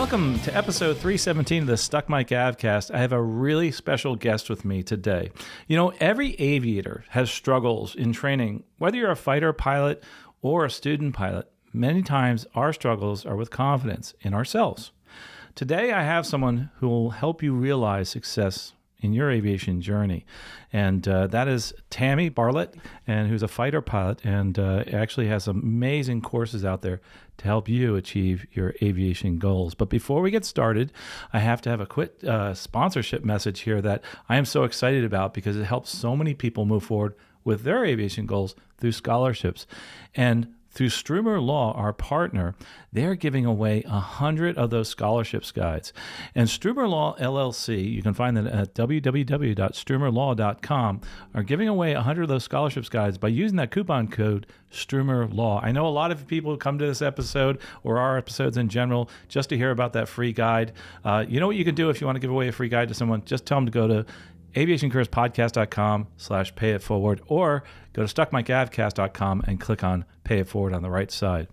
Welcome to episode 317 of the Stuck Mic AvCast. I have a really special guest with me today. You know, every aviator has struggles in training, whether you're a fighter pilot or a student pilot. Many times our struggles are with confidence in ourselves. Today I have someone who will help you realize success in your aviation journey. And that is Tammy Bartlett, and who's a fighter pilot and actually has some amazing courses out there to help you achieve your aviation goals. But before we get started, I have to have a quick sponsorship message here that I am so excited about because it helps so many people move forward with their aviation goals through scholarships. And through Strummer Law, our partner, they're giving away 100 of those scholarships guides. And Strummer Law LLC, you can find that at www.strummerlaw.com, are giving away 100 of those scholarships guides by using that coupon code Strummer Law. I know a lot of people come to this episode or our episodes in general just to hear about that free guide. You know what you can do if you want to give away a free guide to someone? Just tell them to go to aviationcareerspodcast.com/payitforward or go to stuckmicavcast.com and click on Pay It Forward on the right side.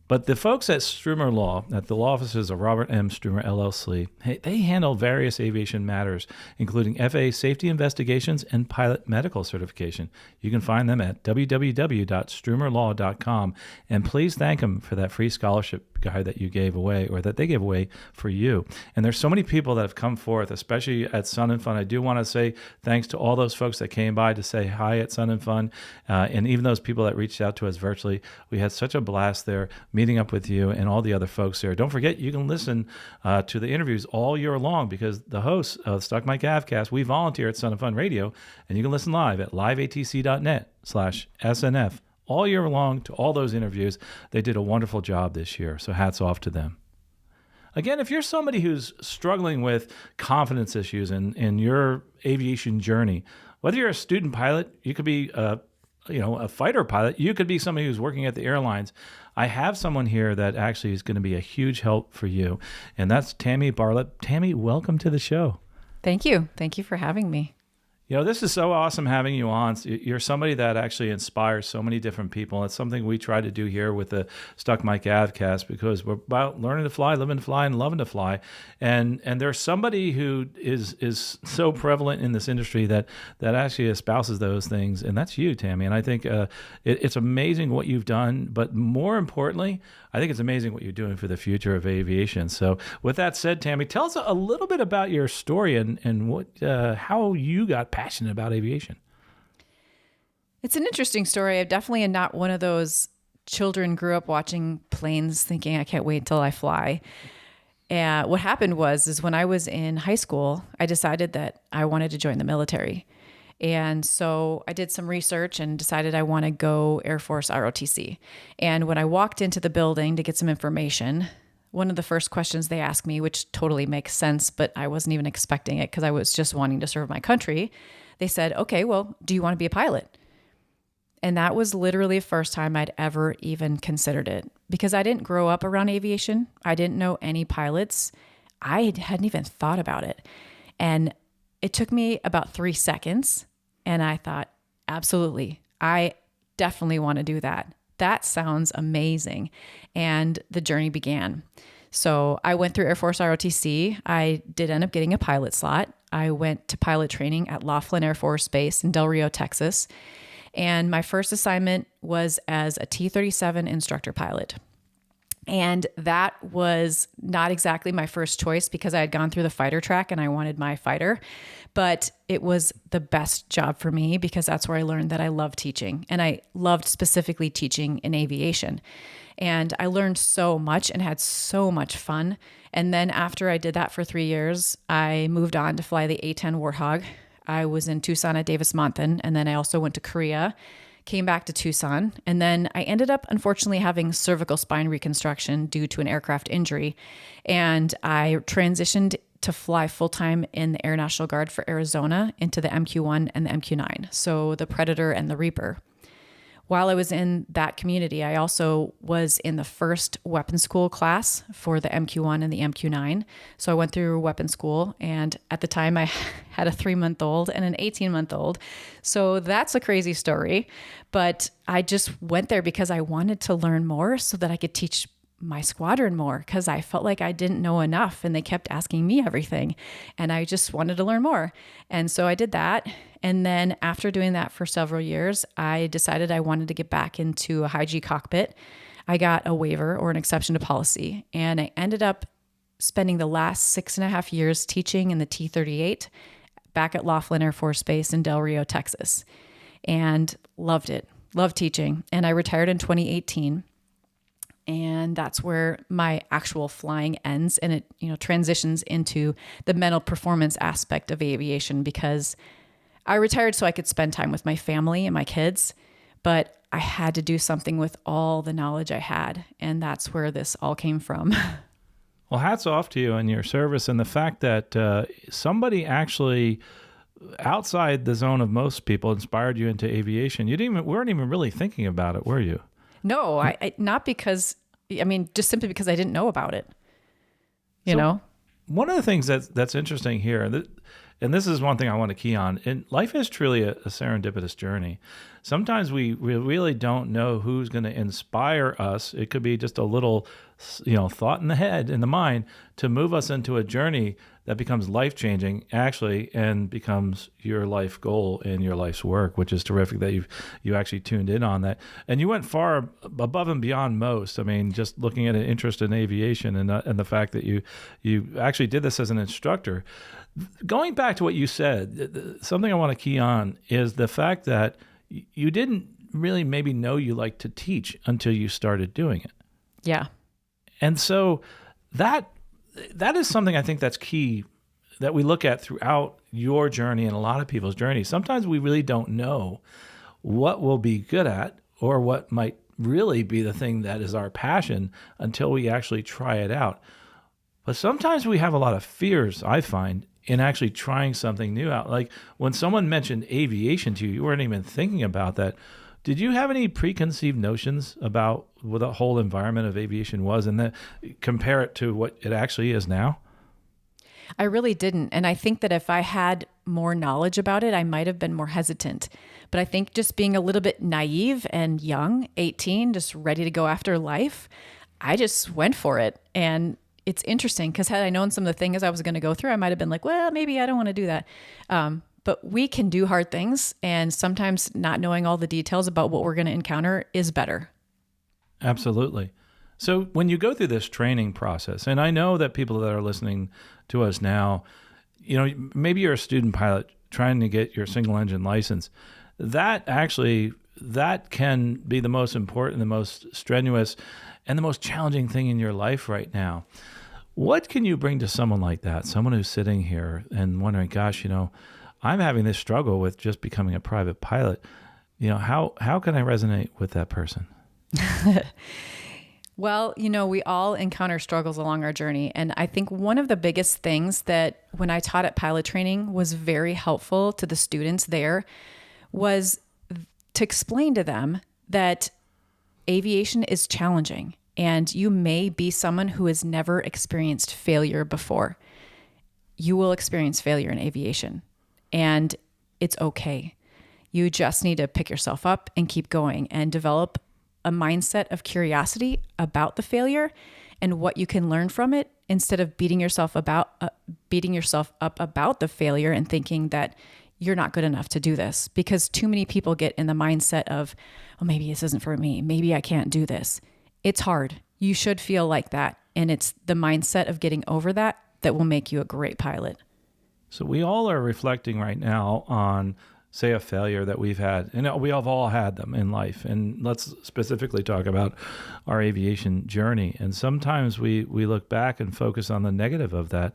But the folks at Strummer Law, at the law offices of Robert M. Strummer LLC, they handle various aviation matters, including FAA safety investigations and pilot medical certification. You can find them at www.strummerlaw.com. And please thank them for that free scholarship guide that you gave away, or that they gave away for you. And there's so many people that have come forth, especially at Sun and Fun. I do want to say thanks to all those folks that came by to say hi at Sun and Fun, and even those people that reached out to us virtually. We had such a blast there meeting up with you and all the other folks there. Don't forget, you can listen to the interviews all year long because the hosts of Stuck Mic AvCast, we volunteer at Sun and Fun Radio, and you can listen live at liveatc.net/SNF all year long to all those interviews. They did a wonderful job this year, so hats off to them. Again, if you're somebody who's struggling with confidence issues in your aviation journey, whether you're a student pilot, you could be a fighter pilot, you could be somebody who's working at the airlines, I have someone here that actually is going to be a huge help for you, and that's Tammy Bartlett. Tammy, welcome to the show. Thank you. Thank you for having me. You know, this is so awesome having you on. You're somebody that actually inspires so many different people. It's something we try to do here with the Stuck Mic AvCast because we're about learning to fly, living to fly, and loving to fly. And there's somebody who is so prevalent in this industry that actually espouses those things, and that's you, Tammy. And I think it's amazing what you've done, but more importantly, I think it's amazing what you're doing for the future of aviation. So with that said, Tammy, tell us a little bit about your story and what how you got passionate about aviation. It's an interesting story. I definitely am not one of those children grew up watching planes thinking, I can't wait until I fly. And what happened is when I was in high school, I decided that I wanted to join the military. And so I did some research and decided I want to go Air Force ROTC. And when I walked into the building to get some information, one of the first questions they asked me, which totally makes sense, but I wasn't even expecting it because I was just wanting to serve my country. They said, okay, well, do you want to be a pilot? And that was literally the first time I'd ever even considered it because I didn't grow up around aviation. I didn't know any pilots. I hadn't even thought about it. And it took me about 3 seconds, and I thought, absolutely, I definitely want to do that. That sounds amazing. And the journey began. So I went through Air Force ROTC. I did end up getting a pilot slot. I went to pilot training at Laughlin Air Force Base in Del Rio, Texas. And my first assignment was as a T-37 instructor pilot. And that was not exactly my first choice because I had gone through the fighter track and I wanted my fighter, but it was the best job for me because that's where I learned that I love teaching, and I loved specifically teaching in aviation. And I learned so much and had so much fun. And then after I did that for 3 years, I moved on to fly the A-10 Warthog. I was in Tucson at Davis-Monthan, and then I also went to Korea, came back to Tucson, and then I ended up unfortunately having cervical spine reconstruction due to an aircraft injury. And I transitioned to fly full-time in the Air National Guard for Arizona into the MQ-1 and the MQ-9, so the Predator and the Reaper. While I was in that community, I also was in the first weapons school class for the MQ-1 and the MQ-9. So I went through weapons school, and at the time I had a 3-month-old and an 18-month-old. So that's a crazy story, but I just went there because I wanted to learn more so that I could teach my squadron more because I felt like I didn't know enough and they kept asking me everything and I just wanted to learn more. And so I did that. And then after doing that for several years, I decided I wanted to get back into a high G cockpit. I got a waiver or an exception to policy, and I ended up spending the last 6.5 years teaching in the T-38 back at Laughlin Air Force Base in Del Rio, Texas, and loved it. Loved teaching. And I retired in 2018. And that's where my actual flying ends, and it, transitions into the mental performance aspect of aviation, because I retired so I could spend time with my family and my kids, but I had to do something with all the knowledge I had. And that's where this all came from. Well, hats off to you and your service, and the fact that somebody actually outside the zone of most people inspired you into aviation. Weren't even really thinking about it, were you? No, I not because, just simply because I didn't know about it, you know? One of the things that's interesting here, and this is one thing I want to key on, and life is truly a serendipitous journey. Sometimes we really don't know who's going to inspire us. It could be just a little, thought in the head, in the mind, to move us into a journey that becomes life-changing, actually, and becomes your life goal and your life's work, which is terrific that you actually tuned in on that. And you went far above and beyond most. Just looking at an interest in aviation and the fact that you actually did this as an instructor. Going back to what you said, something I want to key on is the fact that you didn't really maybe know you liked to teach until you started doing it. Yeah. And so that is something I think that's key that we look at throughout your journey and a lot of people's journeys. Sometimes we really don't know what we'll be good at or what might really be the thing that is our passion until we actually try it out. But sometimes we have a lot of fears, I find, in actually trying something new out. Like when someone mentioned aviation to you, you weren't even thinking about that. Did you have any preconceived notions about what the whole environment of aviation was, and then compare it to what it actually is now? I really didn't. And I think that if I had more knowledge about it, I might have been more hesitant. But I think just being a little bit naive and young, 18, just ready to go after life, I just went for it. And it's interesting because had I known some of the things I was going to go through, I might have been like, well, maybe I don't want to do that. But we can do hard things, and sometimes not knowing all the details about what we're going to encounter is better. Absolutely. So when you go through this training process, and I know that people that are listening to us now, maybe you're a student pilot trying to get your single engine license. That can be the most important, the most strenuous, and the most challenging thing in your life right now. What can you bring to someone like that, someone who's sitting here and wondering, gosh, I'm having this struggle with just becoming a private pilot. How can I resonate with that person? Well, we all encounter struggles along our journey. And I think one of the biggest things that when I taught at pilot training was very helpful to the students there was to explain to them that aviation is challenging, and you may be someone who has never experienced failure before. You will experience failure in aviation, and it's okay. You just need to pick yourself up and keep going and develop a mindset of curiosity about the failure and what you can learn from it, instead of beating yourself up about the failure and thinking that you're not good enough to do this. Because too many people get in the mindset of, oh, maybe this isn't for me. Maybe I can't do this. It's hard. You should feel like that. And it's the mindset of getting over that will make you a great pilot. So we all are reflecting right now on, say, a failure that we've had. And we have all had them in life. And let's specifically talk about our aviation journey. And sometimes we look back and focus on the negative of that.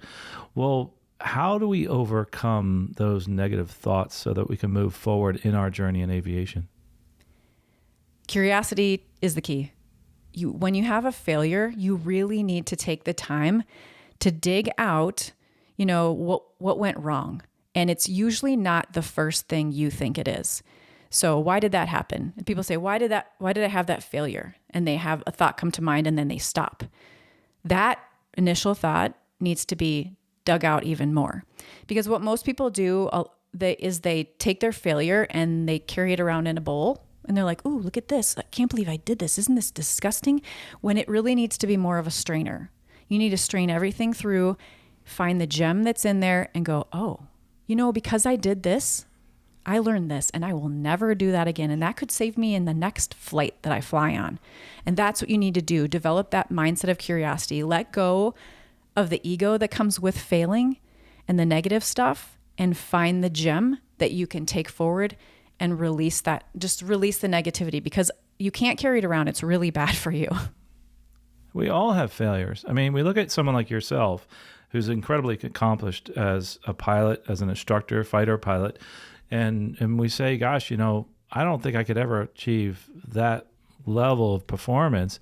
Well, how do we overcome those negative thoughts so that we can move forward in our journey in aviation? Curiosity is the key. When you have a failure, you really need to take the time to dig out, what went wrong. And it's usually not the first thing you think it is. So why did that happen? And people say, why did I have that failure? And they have a thought come to mind and then they stop. That initial thought needs to be dug out even more. Because what most people do is they take their failure and they carry it around in a bowl And they're like, ooh, look at this. I can't believe I did this. Isn't this disgusting? When it really needs to be more of a strainer. You need to strain everything through, find the gem that's in there and go, oh, because I did this, I learned this and I will never do that again. And that could save me in the next flight that I fly on. And that's what you need to do. Develop that mindset of curiosity. Let go of the ego that comes with failing and the negative stuff, and find the gem that you can take forward and release that. Just release the negativity, because you can't carry it around. It's really bad for you. We all have failures. I mean, we look at someone like yourself, who's incredibly accomplished as a pilot, as an instructor, fighter pilot. And we say, gosh, I don't think I could ever achieve that level of performance.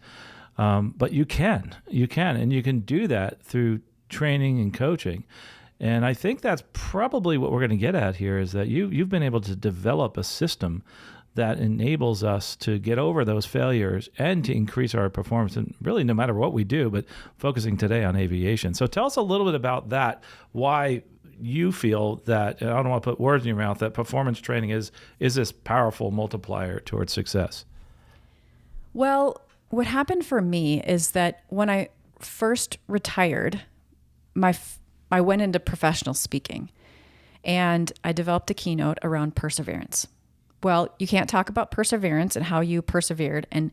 But you can, and you can do that through training and coaching. And I think that's probably what we're going to get at here, is that you've been able to develop a system that enables us to get over those failures and to increase our performance, and really no matter what we do, but focusing today on aviation. So tell us a little bit about that, why you feel that, and I don't want to put words in your mouth, that performance training is this powerful multiplier towards success. Well, what happened for me is that when I first retired, I went into professional speaking, and I developed a keynote around perseverance. Well, you can't talk about perseverance and how you persevered. And,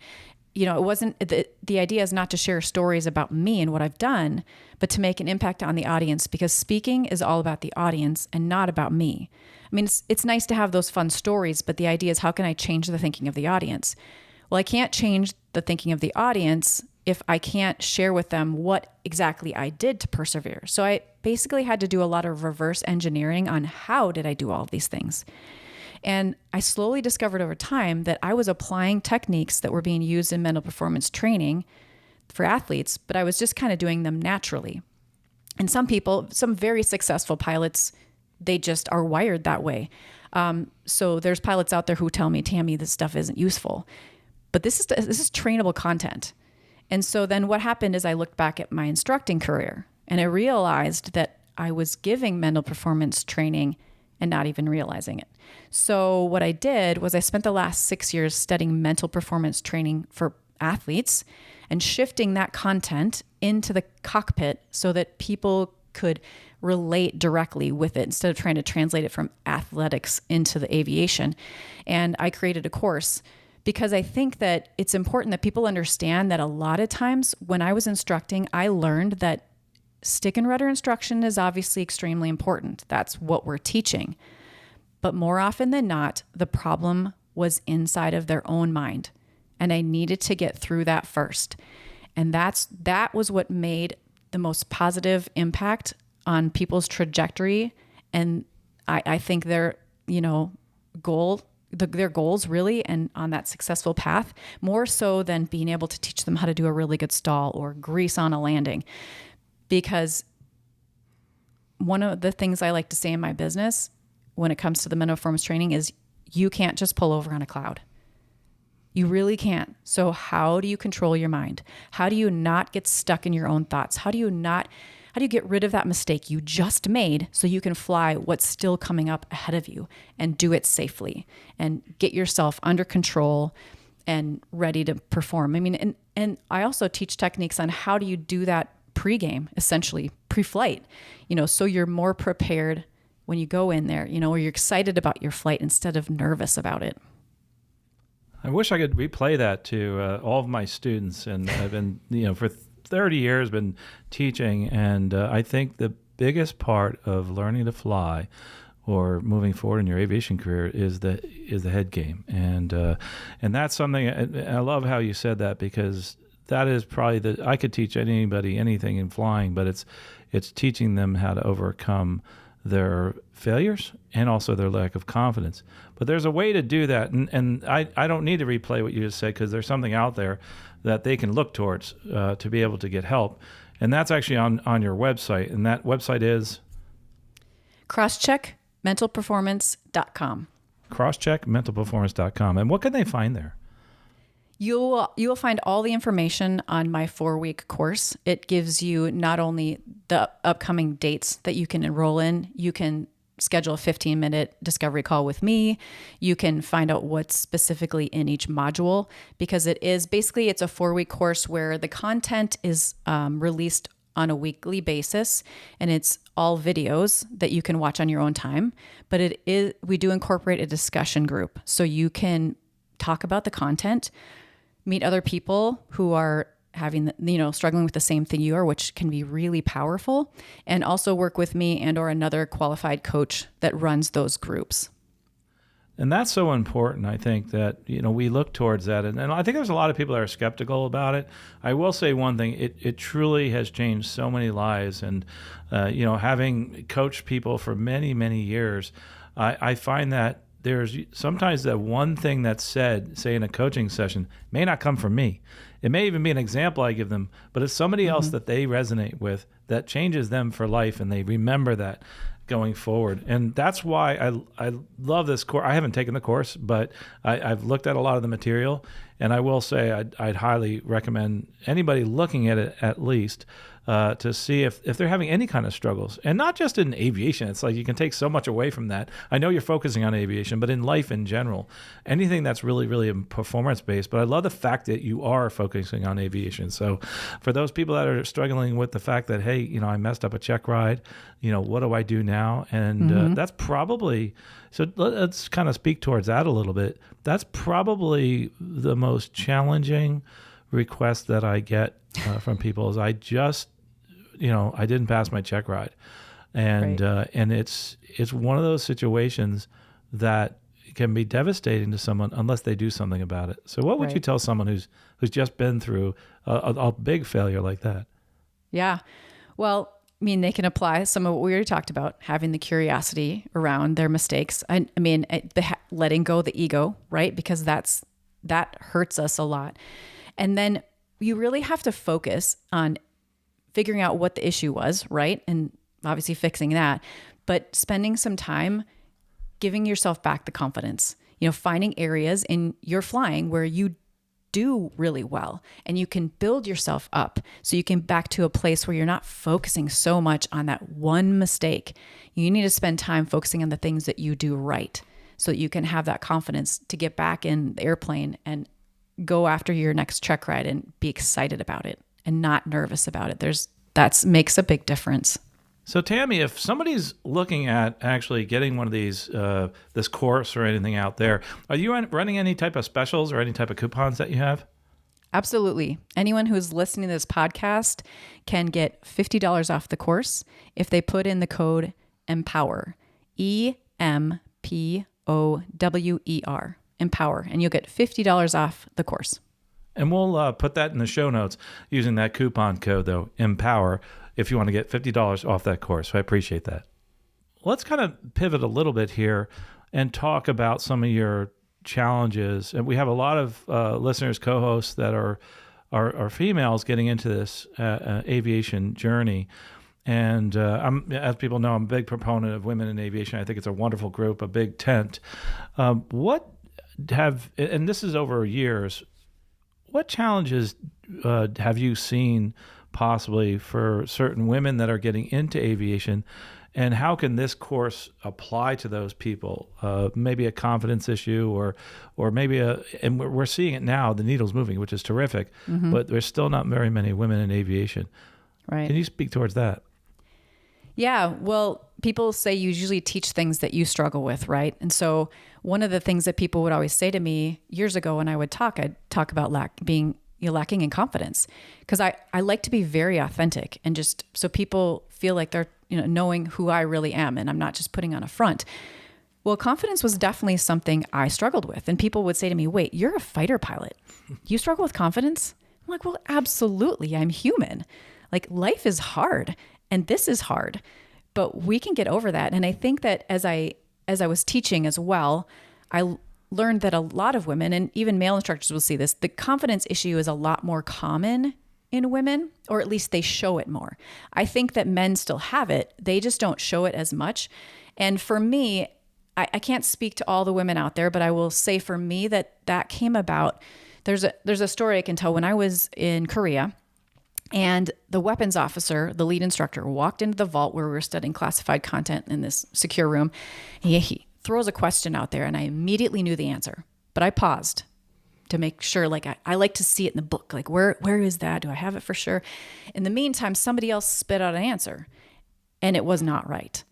it wasn't, the idea is not to share stories about me and what I've done, but to make an impact on the audience, because speaking is all about the audience and not about me. I mean, it's nice to have those fun stories, but the idea is, how can I change the thinking of the audience? Well, I can't change the thinking of the audience if I can't share with them what exactly I did to persevere. So I basically had to do a lot of reverse engineering on how did I do all of these things. And I slowly discovered over time that I was applying techniques that were being used in mental performance training for athletes, but I was just kind of doing them naturally. And some people, some very successful pilots, they just are wired that way. So there's pilots out there who tell me, Tammy, this stuff isn't useful. But this is trainable content. And so then what happened is I looked back at my instructing career, and I realized that I was giving mental performance training and not even realizing it. So what I did was I spent the last 6 years studying mental performance training for athletes and shifting that content into the cockpit so that people could relate directly with it instead of trying to translate it from athletics into the aviation. And I created a course, because I think that it's important that people understand that a lot of times when I was instructing, I learned that stick and rudder instruction is obviously extremely important. That's what we're teaching. But more often than not, the problem was inside of their own mind. And I needed to get through that first. And that was what made the most positive impact on people's trajectory. And I think their goals really, and on that successful path, more so than being able to teach them how to do a really good stall or grease on a landing. Because one of the things I like to say in my business when it comes to the mental performance training is, you can't just pull over on a cloud. You really can't. So how do you control your mind? How do you not get stuck in your own thoughts? How do you get rid of that mistake you just made so you can fly what's still coming up ahead of you and do it safely and get yourself under control and ready to perform? I mean, and I also teach techniques on how do you do that pre-game, essentially pre-flight, so you're more prepared when you go in there, or you're excited about your flight instead of nervous about it. I wish I could replay that to all of my students. And I've been, for 30 years been teaching. And I think the biggest part of learning to fly or moving forward in your aviation career is the head game. And that's something, I love how you said that, because that is probably I could teach anybody anything in flying, but it's teaching them how to overcome their failures and also their lack of confidence. But there's a way to do that. And I don't need to replay what you just said, because there's something out there that they can look towards to be able to get help. And that's actually on your website. And that website is? crosscheckmentalperformance.com. crosscheckmentalperformance.com. And what can they find there? You will find all the information on my 4-week course. It gives you not only the upcoming dates that you can enroll in, you can schedule a 15-minute discovery call with me. You can find out what's specifically in each module, because it's a 4-week course where the content is released on a weekly basis, and it's all videos that you can watch on your own time. But we do incorporate a discussion group, so you can talk about the content, meet other people who are struggling with the same thing you are, which can be really powerful, and also work with me and or another qualified coach that runs those groups. And that's so important, I think, that, we look towards that. And I think there's a lot of people that are skeptical about it. I will say one thing, it truly has changed so many lives. And, having coached people for many, many years, I find that there's sometimes that one thing that's said, say in a coaching session, may not come from me. It may even be an example I give them, but it's somebody else that they resonate with that changes them for life, and they remember that going forward. And that's why I love this course. I haven't taken the course, but I've looked at a lot of the material, and I will say I'd highly recommend anybody looking at it at least to see if they're having any kind of struggles. And not just in aviation. It's like you can take so much away from that. I know you're focusing on aviation, but in life in general, anything that's really, really performance-based. But I love the fact that you are focusing on aviation. So for those people that are struggling with the fact that, hey, I messed up a check ride, what do I do now? And that's probably, so let's kind of speak towards that a little bit. That's probably the most challenging request that I get from people is I just, I didn't pass my check ride. And right. And it's one of those situations that can be devastating to someone unless they do something about it. So what would you tell someone who's just been through a big failure like that? Yeah. Well, they can apply some of what we already talked about, having the curiosity around their mistakes. Letting go the ego, right? Because that hurts us a lot. And then you really have to focus on figuring out what the issue was, right? And obviously fixing that, but spending some time giving yourself back the confidence, finding areas in your flying where you do really well and you can build yourself up so you can back to a place where you're not focusing so much on that one mistake. You need to spend time focusing on the things that you do right so that you can have that confidence to get back in the airplane and go after your next check ride and be excited about it and not nervous about it. That makes a big difference. So Tammy, if somebody's looking at actually getting one of these, this course or anything out there, are you running any type of specials or any type of coupons that you have? Absolutely. Anyone who's listening to this podcast can get $50 off the course if they put in the code EMPOWER, EMPOWER, EMPOWER, and you'll get $50 off the course. And we'll put that in the show notes using that coupon code, though, EMPOWER, if you want to get $50 off that course. So I appreciate that. Let's kind of pivot a little bit here and talk about some of your challenges. And we have a lot of listeners, co-hosts that are females getting into this aviation journey. And as people know, I'm a big proponent of women in aviation. I think it's a wonderful group, a big tent. And this is over years, what challenges have you seen possibly for certain women that are getting into aviation, and how can this course apply to those people? Maybe a confidence issue, or maybe and we're seeing it now. The needle's moving, which is terrific, but there's still not very many women in aviation. Right? Can you speak towards that? Yeah. Well, people say you usually teach things that you struggle with, right? And so one of the things that people would always say to me years ago when I'd talk about lacking in confidence, because I like to be very authentic and just so people feel like they're knowing who I really am and I'm not just putting on a front. Well, confidence was definitely something I struggled with, and people would say to me, "Wait, you're a fighter pilot. You struggle with confidence?" I'm like, "Well, absolutely. I'm human. Like, life is hard and this is hard, but we can get over that." And I think that as I was teaching as well, I learned that a lot of women, and even male instructors will see this, the confidence issue is a lot more common in women, or at least they show it more. I think that men still have it. They just don't show it as much. And for me, I can't speak to all the women out there, but I will say for me that came about. There's a story I can tell. When I was in Korea And the weapons officer, the lead instructor, walked into the vault where we were studying classified content in this secure room. He throws a question out there, and I immediately knew the answer. But I paused to make sure, like I like to see it in the book. Like, where is that? Do I have it for sure? In the meantime, somebody else spit out an answer, and it was not right.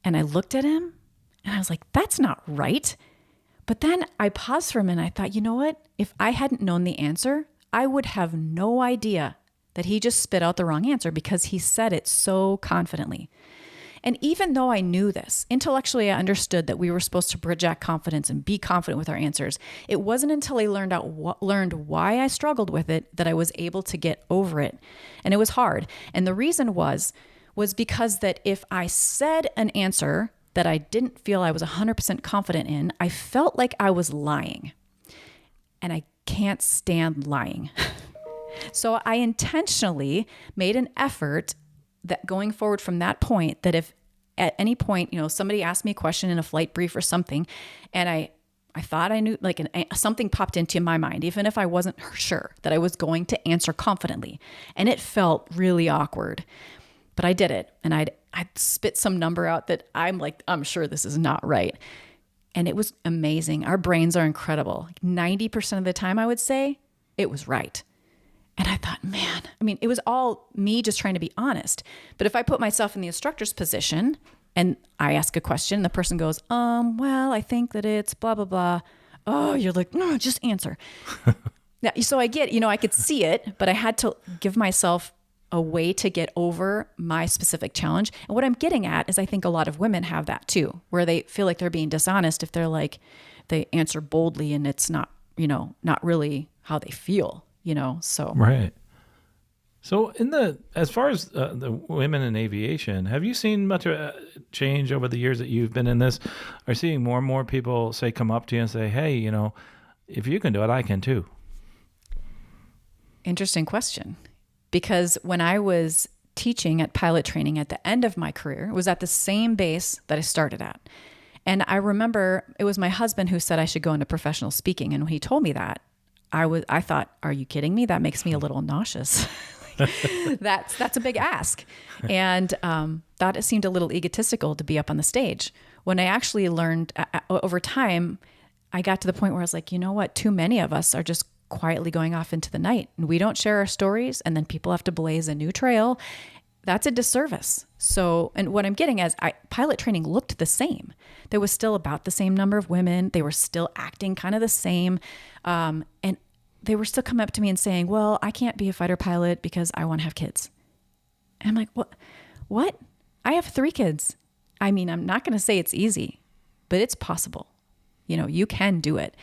And I looked at him, and I was like, that's not right. But then I paused for a minute. I thought, you know what? If I hadn't known the answer, I would have no idea that he just spit out the wrong answer because he said it so confidently. And even though I knew this, intellectually I understood that we were supposed to project confidence and be confident with our answers. It wasn't until I learned why I struggled with it that I was able to get over it. And it was hard. And the reason was because that if I said an answer that I didn't feel I was 100% confident in, I felt like I was lying. And I can't stand lying. So I intentionally made an effort that going forward from that point, that if at any point, somebody asked me a question in a flight brief or something, and I thought I knew, like something popped into my mind, even if I wasn't sure, that I was going to answer confidently. And it felt really awkward, but I did it. And I'd spit some number out that I'm sure this is not right. And it was amazing. Our brains are incredible. 90% of the time, I would say it was right. And I thought, man, it was all me just trying to be honest. But if I put myself in the instructor's position and I ask a question, the person goes, well, I think that it's blah, blah, blah. Oh, you're like, no, just answer. So I get, I could see it, but I had to give myself a way to get over my specific challenge. And what I'm getting at is I think a lot of women have that too, where they feel like they're being dishonest if they're like, they answer boldly and it's not, not really how they feel. So. Right. So as far as the women in aviation, have you seen much change over the years that you've been in this? Are you seeing more and more people come up to you and say, hey, if you can do it, I can too? Interesting question. Because when I was teaching at pilot training at the end of my career, it was at the same base that I started at. And I remember it was my husband who said I should go into professional speaking. And when he told me that, I thought, are you kidding me? That makes me a little nauseous. That's a big ask. And thought it seemed a little egotistical to be up on the stage. When I actually learned over time, I got to the point where I was like, you know what? Too many of us are just quietly going off into the night and we don't share our stories. And then people have to blaze a new trail. That's a disservice. So, and what I'm getting is pilot training looked the same. There was still about the same number of women. They were still acting kind of the same. And they were still coming up to me and saying, well, I can't be a fighter pilot because I want to have kids. And I'm like, what? I have 3 kids. I'm not going to say it's easy, but it's possible. You can do it.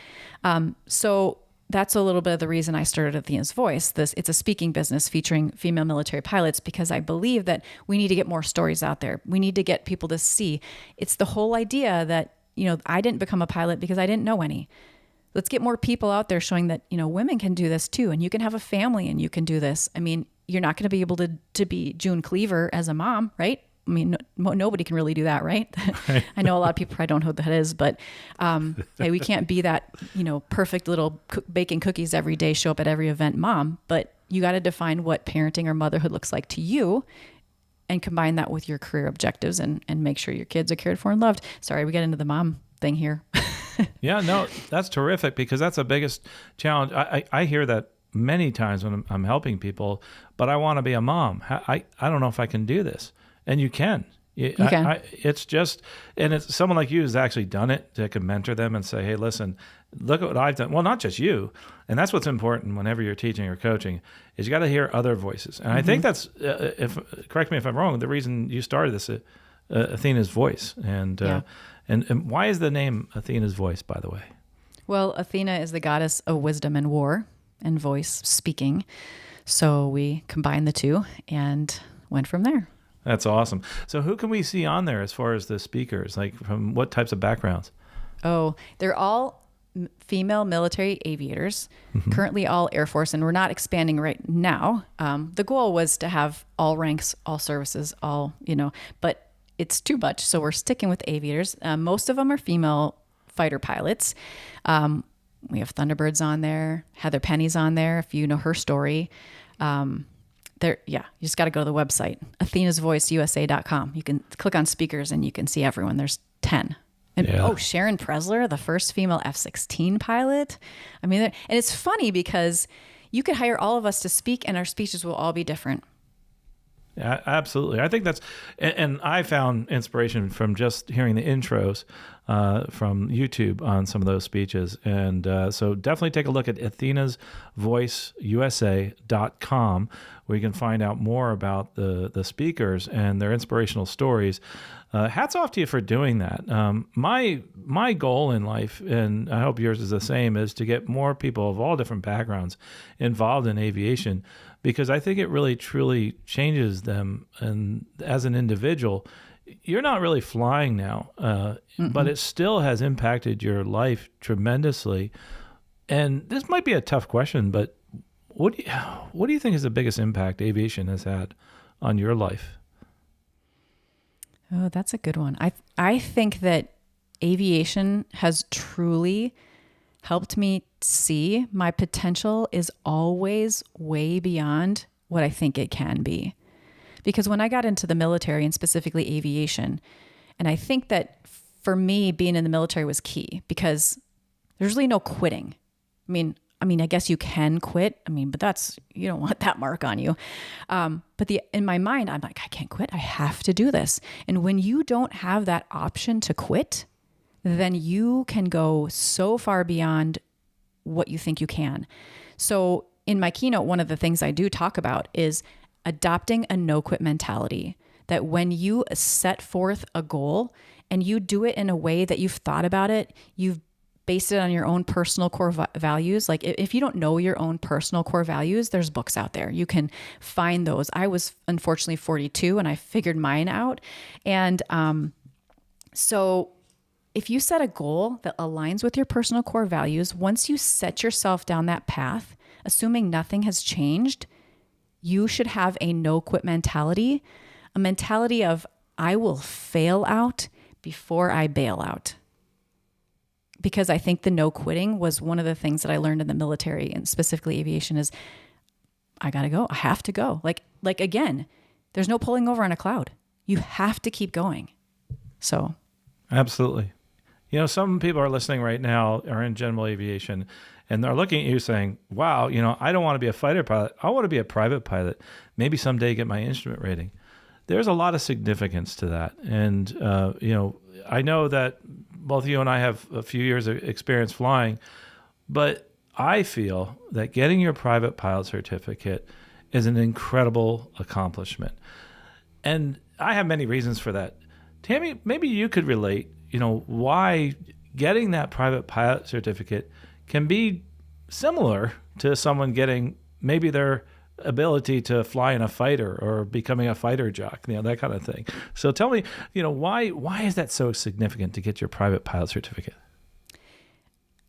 So that's a little bit of the reason I started Athena's Voice. It's a speaking business featuring female military pilots because I believe that we need to get more stories out there. We need to get people to see. It's the whole idea that, I didn't become a pilot because I didn't know any. Let's get more people out there showing that, women can do this too. And you can have a family and you can do this. You're not going to be able to be June Cleaver as a mom, right? Nobody can really do that, right? I know a lot of people probably don't know who that is, but hey, we can't be that, perfect little baking cookies every day, show up at every event mom. But you got to define what parenting or motherhood looks like to you and combine that with your career objectives and make sure your kids are cared for and loved. Sorry, we get into the mom thing here. Yeah, no, that's terrific because that's the biggest challenge. I hear that many times when I'm helping people, but I want to be a mom. I don't know if I can do this. And you can. You can. It's just, and it's someone like you who's actually done it that can mentor them and say, hey, listen, look at what I've done. Well, not just you. And that's what's important whenever you're teaching or coaching is you got to hear other voices. And I think that's, correct me if I'm wrong, the reason you started this Athena's Voice. And why is the name Athena's Voice, by the way? Well, Athena is the goddess of wisdom and war and voice speaking. So we combined the two and went from there. That's awesome. So who can we see on there as far as the speakers, like from what types of backgrounds? Oh, they're all female military aviators, currently all Air Force, and we're not expanding right now. The goal was to have all ranks, all services, but it's too much. So we're sticking with aviators. Most of them are female fighter pilots. We have Thunderbirds on there. Heather Penny's on there, if you know her story. there, yeah, you just got to go to the website, athenasvoiceusa.com. You can click on speakers and you can see everyone. There's 10. And Sharon Presler, the first female F-16 pilot. I mean, and it's funny because you could hire all of us to speak and our speeches will all be different. Yeah, absolutely. I think that's, and I found inspiration from just hearing the intros from YouTube on some of those speeches. And so definitely take a look at athenasvoiceusa.com, where you can find out more about the speakers and their inspirational stories. Hats off to you for doing that. My goal in life, and I hope yours is the same, is to get more people of all different backgrounds involved in aviation, because I think it really truly changes them. And as an individual, you're not really flying now, but it still has impacted your life tremendously. And this might be a tough question, but what do you think is the biggest impact aviation has had on your life? Oh, that's a good one. I think that aviation has truly helped me see my potential is always way beyond what I think it can be. Because when I got into the military, and specifically aviation, and I think that for me, being in the military was key because there's really no quitting. I mean, I guess you can quit. But you don't want that mark on you. But in my mind, I'm like, I can't quit. I have to do this. And when you don't have that option to quit, then you can go so far beyond what you think you can. So in my keynote, one of the things I do talk about is adopting a no-quit mentality. That when you set forth a goal and you do it in a way that you've thought about it, you've based it on your own personal core values. Like if you don't know your own personal core values, there's books out there. You can find those. I was unfortunately 42 and I figured mine out. And so if you set a goal that aligns with your personal core values, once you set yourself down that path, assuming nothing has changed, you should have a no-quit mentality, a mentality of, I will fail out before I bail out. Because I think the no quitting was one of the things that I learned in the military, and specifically aviation, is I got to go. I have to go. Like again, there's no pulling over on a cloud. You have to keep going. So. Absolutely. Some people are listening right now are in general aviation and they're looking at you saying, wow, I don't want to be a fighter pilot. I want to be a private pilot. Maybe someday get my instrument rating. There's a lot of significance to that. And, I know that both you and I have a few years of experience flying, but I feel that getting your private pilot certificate is an incredible accomplishment. And I have many reasons for that. Tammy, maybe you could relate, why getting that private pilot certificate can be similar to someone getting maybe their ability to fly in a fighter or becoming a fighter jock, that kind of thing. So tell me, why is that so significant to get your private pilot certificate?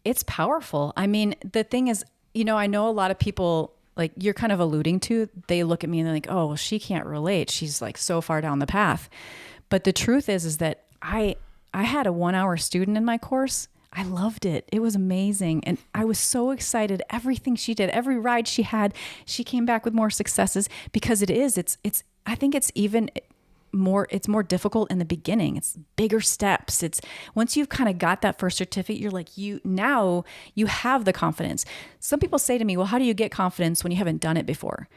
It's powerful. The thing is, I know a lot of people, like you're kind of alluding to, they look at me and they're like, oh, well, she can't relate. She's like so far down the path. But the truth is that I had a 1-hour student in my course. I loved it. It was amazing. And I was so excited. Everything she did, every ride she had, she came back with more successes because I think it's even more, it's more difficult in the beginning. It's bigger steps. It's once you've kind of got that first certificate, you're like, now you have the confidence. Some people say to me, well, how do you get confidence when you haven't done it before?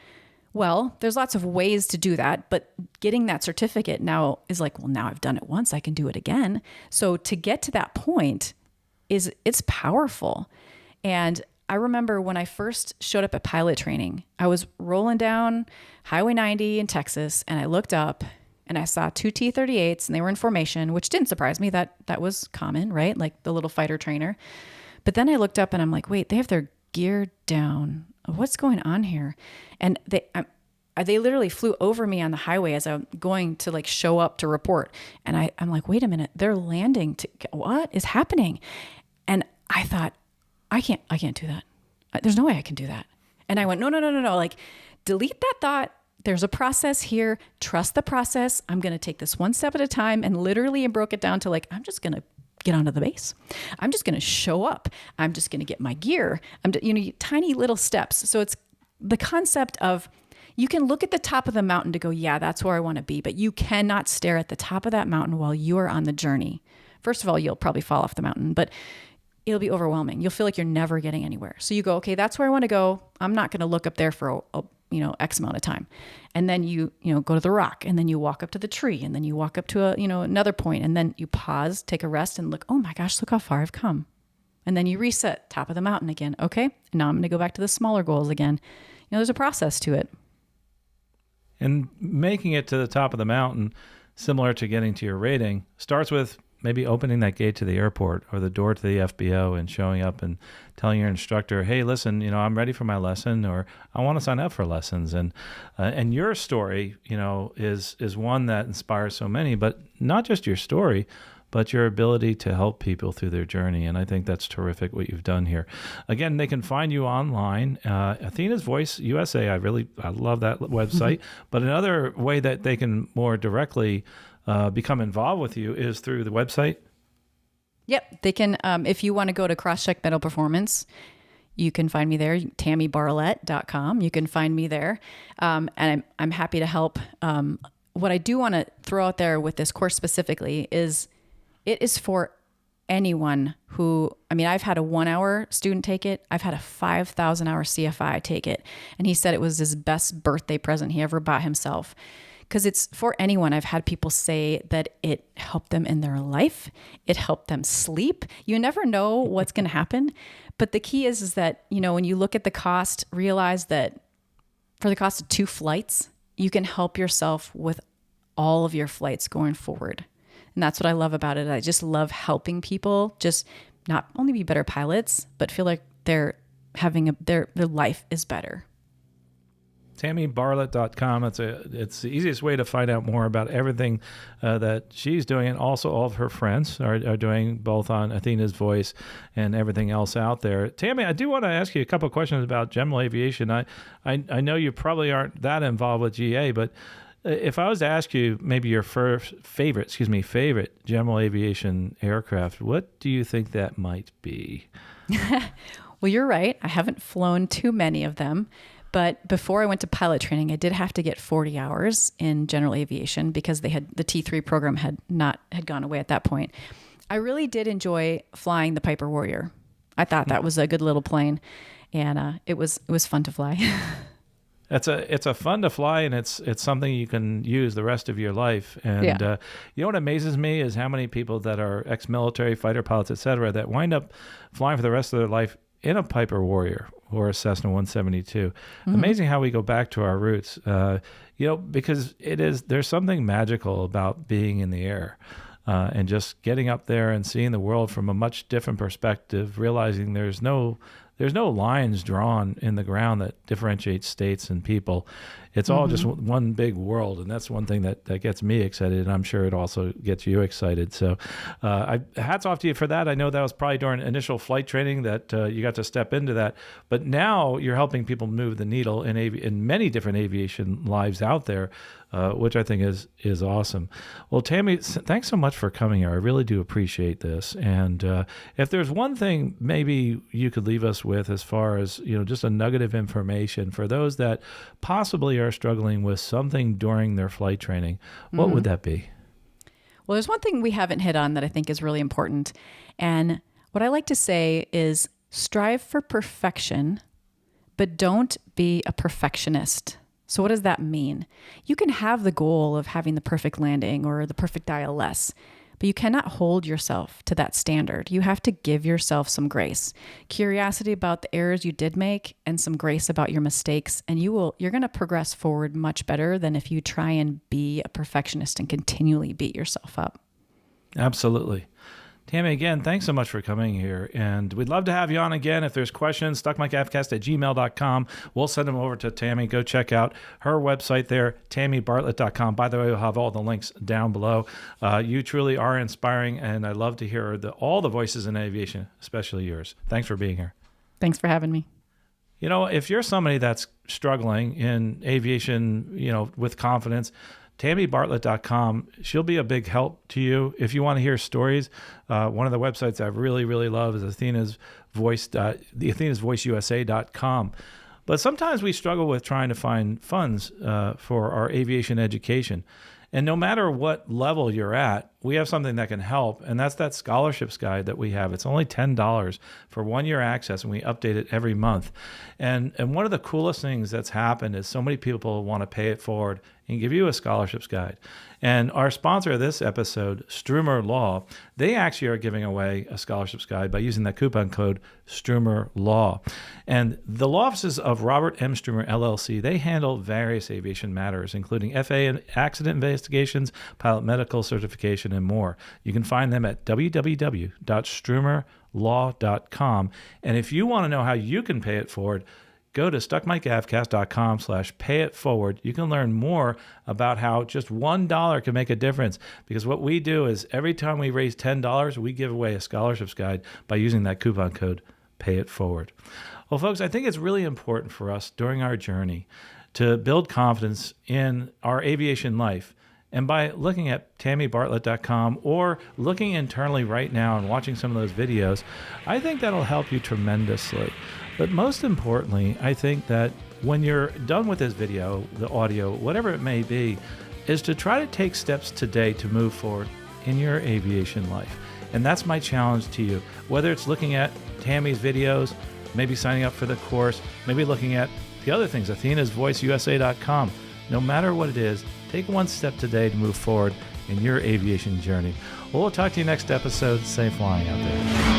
Well, there's lots of ways to do that, but getting that certificate now is like, well, now I've done it once, I can do it again. So to get to that point it's powerful. And I remember when I first showed up at pilot training, I was rolling down Highway 90 in Texas and I looked up and I saw 2 T-38s and they were in formation, which didn't surprise me. That was common, right? Like the little fighter trainer. But then I looked up and I'm like, wait, they have their gear down. What's going on here? And they literally flew over me on the highway as I'm going to like show up to report. And I'm like, wait a minute, they're landing. What is happening? And I thought, I can't do that. There's no way I can do that. And I went, no. Like, delete that thought. There's a process here. Trust the process. I'm going to take this one step at a time. And literally I broke it down to like, I'm just going to get onto the base. I'm just going to show up. I'm just going to get my gear. Tiny little steps. So it's the concept of, You can look at the top of the mountain to go, yeah, that's where I want to be, but you cannot stare at the top of that mountain while you are on the journey. First of all, you'll probably fall off the mountain, but it'll be overwhelming. You'll feel like you're never getting anywhere. So you go, okay, that's where I want to go. I'm not going to look up there for X amount of time. And then you go to the rock, and then you walk up to the tree, and then you walk up to another point, and then you pause, take a rest, and look, oh my gosh, look how far I've come. And then you reset, top of the mountain again. Okay, and now I'm going to go back to the smaller goals again. There's a process to it. And making it to the top of the mountain, similar to getting to your rating, starts with maybe opening that gate to the airport or the door to the FBO and showing up and telling your instructor, hey, listen, I'm ready for my lesson, or I want to sign up for lessons. And your story, is one that inspires so many, but not just your story, but your ability to help people through their journey. And I think that's terrific what you've done here. Again, they can find you online, Athena's Voice USA. I love that website. But another way that they can more directly become involved with you is through the website. Yep. They can, if you want to go to Crosscheck Mental Performance, you can find me there, tammybarlett.com. You can find me there. And I'm happy to help. What I do want to throw out there with this course specifically is it is for anyone who, I've had a 1-hour student take it. I've had a 5,000 hour CFI take it. And he said it was his best birthday present he ever bought himself. Because it's for anyone. I've had people say that it helped them in their life. It helped them sleep. You never know what's going to happen. But the key is that, when you look at the cost, realize that for the cost of 2 flights, you can help yourself with all of your flights going forward. And that's what I love about it. I just love helping people just not only be better pilots, but feel like they're having their life is better. TammyBarlett.com. It's the easiest way to find out more about everything that she's doing, and also all of her friends are doing, both on Athena's Voice and everything else out there. Tammy, I do want to ask you a couple of questions about general aviation. I know you probably aren't that involved with GA, but if I was to ask you maybe your favorite general aviation aircraft, what do you think that might be? Well, you're right. I haven't flown too many of them. But before I went to pilot training, I did have to get 40 hours in general aviation because the T3 program had gone away at that point. I really did enjoy flying the Piper Warrior. I thought that was a good little plane, and it was fun to fly. It's a fun to fly, and it's something you can use the rest of your life. And what amazes me is how many people that are ex-military, fighter pilots, et cetera, that wind up flying for the rest of their life in a Piper Warrior or a Cessna 172. Mm-hmm. Amazing how we go back to our roots, because there's something magical about being in the air and just getting up there and seeing the world from a much different perspective, realizing there's no lines drawn in the ground that differentiate states and people. It's all just one big world, and that's one thing that gets me excited, and I'm sure it also gets you excited. So hats off to you for that. I know that was probably during initial flight training that you got to step into that, but now you're helping people move the needle in many different aviation lives out there, which I think is awesome. Well, Tammy, thanks so much for coming here. I really do appreciate this. And if there's one thing maybe you could leave us with as far as, just a nugget of information for those that possibly are struggling with something during their flight training, what would that be? Well, there's one thing we haven't hit on that I think is really important. And what I like to say is strive for perfection, but don't be a perfectionist. So what does that mean? You can have the goal of having the perfect landing or the perfect ILS, but you cannot hold yourself to that standard. You have to give yourself some grace, curiosity about the errors you did make, and some grace about your mistakes. And you're going to progress forward much better than if you try and be a perfectionist and continually beat yourself up. Absolutely. Tammy, again, thanks so much for coming here. And we'd love to have you on again. If there's questions, stuckmikeavcast@gmail.com. We'll send them over to Tammy. Go check out her website there, tammybartlett.com. By the way, we'll have all the links down below. You truly are inspiring, and I love to hear all the voices in aviation, especially yours. Thanks for being here. Thanks for having me. If you're somebody that's struggling in aviation, with confidence, TammyBartlett.com. She'll be a big help to you. If you want to hear stories, one of the websites I really, really love is Athena's Voice, the Athena's Voice USA.com. But sometimes we struggle with trying to find funds for our aviation education. And no matter what level you're at, we have something that can help, and that's that scholarships guide that we have. It's only $10 for 1 year access, and we update it every month. And one of the coolest things that's happened is so many people want to pay it forward and give you a scholarships guide. And our sponsor of this episode, Strumer Law, they actually are giving away a scholarships guide by using that coupon code Strumer Law. And the law offices of Robert M. Strumer, LLC, they handle various aviation matters, including FAA and accident investigations, pilot medical certification, and more. You can find them at www.strumerlaw.com. And if you want to know how you can pay it forward, go to stuckmikeavcast.com/payitforward. You can learn more about how just $1 can make a difference, because what we do is every time we raise $10, we give away a scholarships guide by using that coupon code payitforward. Well, folks, I think it's really important for us during our journey to build confidence in our aviation life. And by looking at TammyBartlett.com or looking internally right now and watching some of those videos, I think that'll help you tremendously. But most importantly, I think that when you're done with this video, the audio, whatever it may be, is to try to take steps today to move forward in your aviation life. And that's my challenge to you. Whether it's looking at Tammy's videos, maybe signing up for the course, maybe looking at the other things, Athena's VoiceUSA.com. No matter what it is, take one step today to move forward in your aviation journey. Well, we'll talk to you next episode. Safe flying out there.